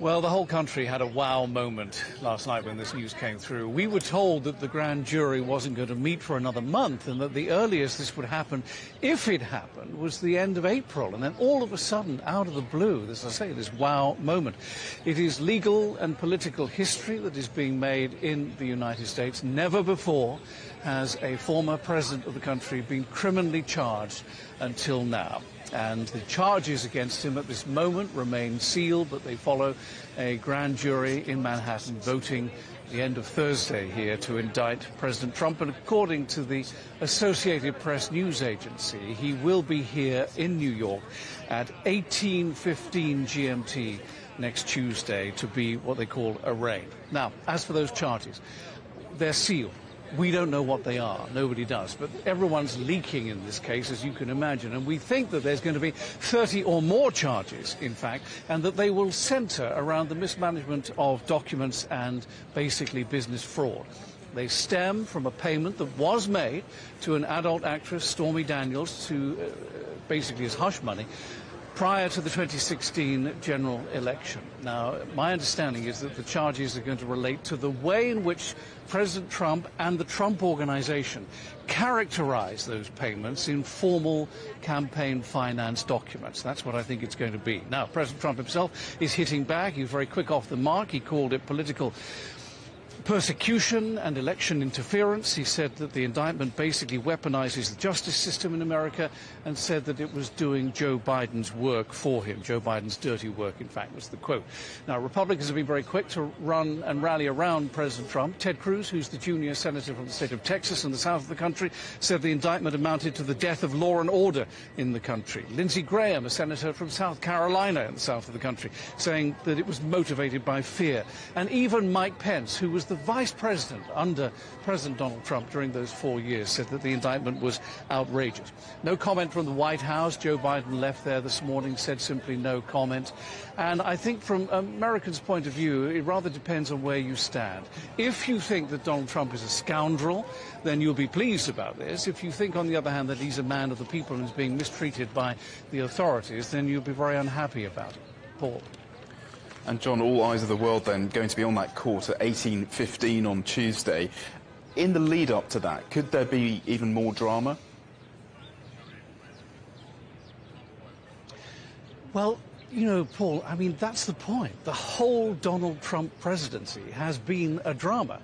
Well, the whole country had a wow moment last night when this news came through. We were told that the grand jury wasn't going to meet for another month and that the earliest this would happen, if it happened, was the end of April. And then all of a sudden, out of the blue, as I say, this wow moment. It is legal and political history that is being made in the United States. Never before has a former president of the country been criminally charged until now. And the charges against him at this moment remain sealed, but they follow a grand jury in Manhattan voting the end of Thursday here to indict President Trump. And according to the Associated Press news agency, he will be here in New York at 18:15 GMT next Tuesday to be what they call arraigned. Now, as for those charges, they're sealed. We don't know what they are. Nobody does. But everyone's leaking in this case, as you can imagine. And we think that there's going to be 30 or more charges, in fact, and that they will center around the mismanagement of documents and basically business fraud. They stem from a payment that was made to an adult actress, Stormy Daniels, to basically as hush money, prior to the 2016 general election. Now, my understanding is that the charges are going to relate to the way in which President Trump and the Trump Organization characterized those payments in formal campaign finance documents. That's what I think it's going to be. Now, President Trump himself is hitting back. He's very quick off the mark. He called it political persecution and election interference. He said that the indictment basically weaponizes the justice system in America and said that it was doing Joe Biden's work for him. Joe Biden's dirty work, in fact, was the quote. Now, Republicans have been very quick to run and rally around President Trump. Ted Cruz, who's the junior senator from the state of Texas in the south of the country, said the indictment amounted to the death of law and order in the country. Lindsey Graham, a senator from South Carolina in the south of the country, saying that it was motivated by fear. And even Mike Pence, who was the vice president under President Donald Trump during those 4 years, said that the indictment was outrageous. No comment from the White House. Joe Biden left there this morning, said simply no comment. And I think from Americans' point of view, it rather depends on where you stand. If you think that Donald Trump is a scoundrel, then you'll be pleased about this. If you think, on the other hand, that he's a man of the people and is being mistreated by the authorities, then you'll be very unhappy about it. Paul. And John, all eyes of the world then going to be on that court at 18:15 on Tuesday. In the lead up to that, could there be even more drama? Well, you know, Paul, I mean, that's the point. The whole Donald Trump presidency has been a drama.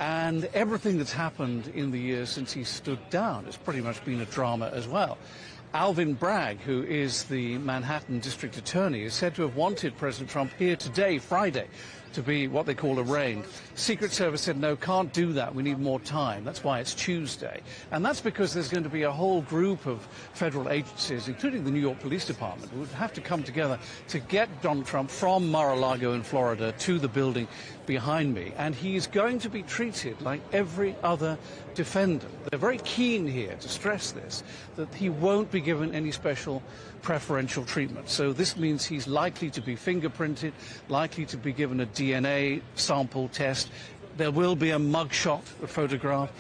And everything that's happened in the years since he stood down has pretty much been a drama as well. Alvin Bragg, who is the Manhattan district attorney, is said to have wanted President Trump here today, Friday, to be what they call arraigned. Secret Service said, no, can't do that. We need more time. That's why it's Tuesday. And that's because there's going to be a whole group of federal agencies, including the New York Police Department, who would have to come together to get Donald Trump from Mar-a-Lago in Florida to the building behind me. And he's going to be treated like every other defendant. They're very keen here to stress this, that he won't be given any special preferential treatment. So this means he's likely to be fingerprinted, likely to be given a DNA sample test. There will be a mugshot, a photograph.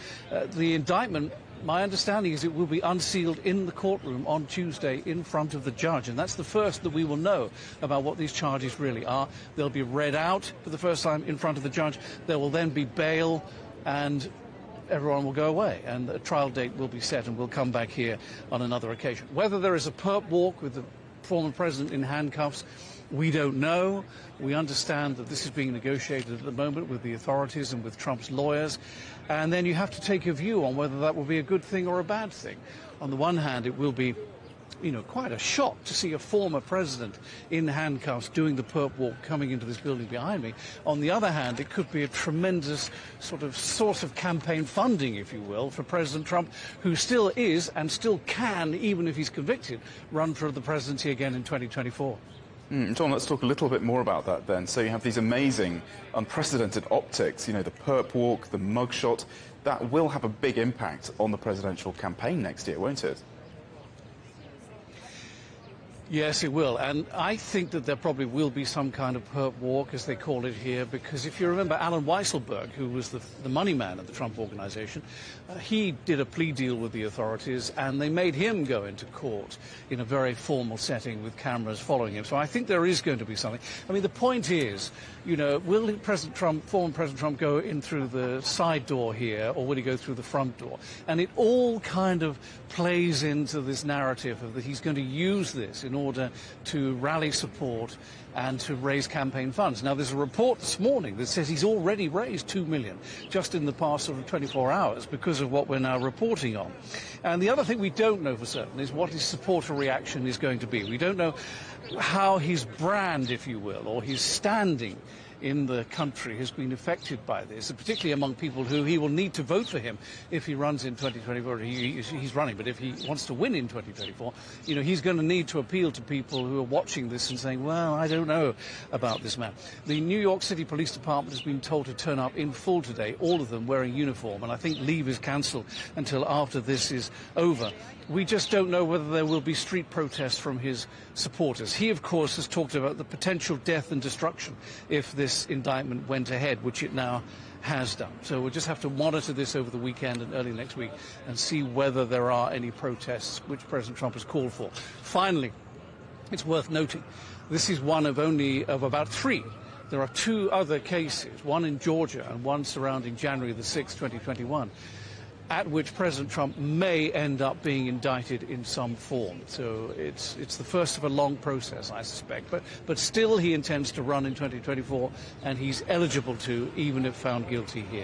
The indictment, my understanding is it will be unsealed in the courtroom on Tuesday in front of the judge. And that's the first that we will know about what these charges really are. They'll be read out for the first time in front of the judge. There will then be bail and everyone will go away, and a trial date will be set, and we'll come back here on another occasion. Whether there is a perp walk with the former president in handcuffs, we don't know. We understand that this is being negotiated at the moment with the authorities and with Trump's lawyers, and then you have to take a view on whether that will be a good thing or a bad thing. On the one hand, it will be, you know, quite a shock to see a former president in handcuffs doing the perp walk coming into this building behind me. On the other hand, it could be a tremendous sort of source of campaign funding, if you will, for President Trump, who still is and still can, even if he's convicted, run for the presidency again in 2024. John, let's talk a little bit more about that then. So you have these amazing, unprecedented optics, you know, the perp walk, the mugshot. That will have a big impact on the presidential campaign next year, won't it? Yes, it will. And I think that there probably will be some kind of perp walk, as they call it here, because if you remember Alan Weisselberg, who was the money man of the Trump organization, he did a plea deal with the authorities, and they made him go into court in a very formal setting with cameras following him. So I think there is going to be something. I mean, the point is, you know, will former President Trump go in through the side door here, or will he go through the front door? And it all kind of plays into this narrative of that he's going to use this in order to rally support and to raise campaign funds. Now, there's a report this morning that says he's already raised $2 million just in the past sort of 24 hours because of what we're now reporting on. And the other thing we don't know for certain is what his supporter reaction is going to be. We don't know how his brand, if you will, or his standing in the country has been affected by this, and particularly among people who he will need to vote for him if he runs in 2024. He's running, but if he wants to win in 2024, you know, he's going to need to appeal to people who are watching this and saying, well, I don't know about this man. The New York City Police Department has been told to turn up in full today, all of them wearing uniform, and I think leave is cancelled until after this is over. We just don't know whether there will be street protests from his supporters. He, of course, has talked about the potential death and destruction if this indictment went ahead, which it now has done. So we'll just have to monitor this over the weekend and early next week and see whether there are any protests which President Trump has called for. Finally, it's worth noting, this is one of about three. There are two other cases, one in Georgia and one surrounding January the 6th, 2021. At which President Trump may end up being indicted in some form. So it's the first of a long process, I suspect. But still he intends to run in 2024, and he's eligible to, even if found guilty here.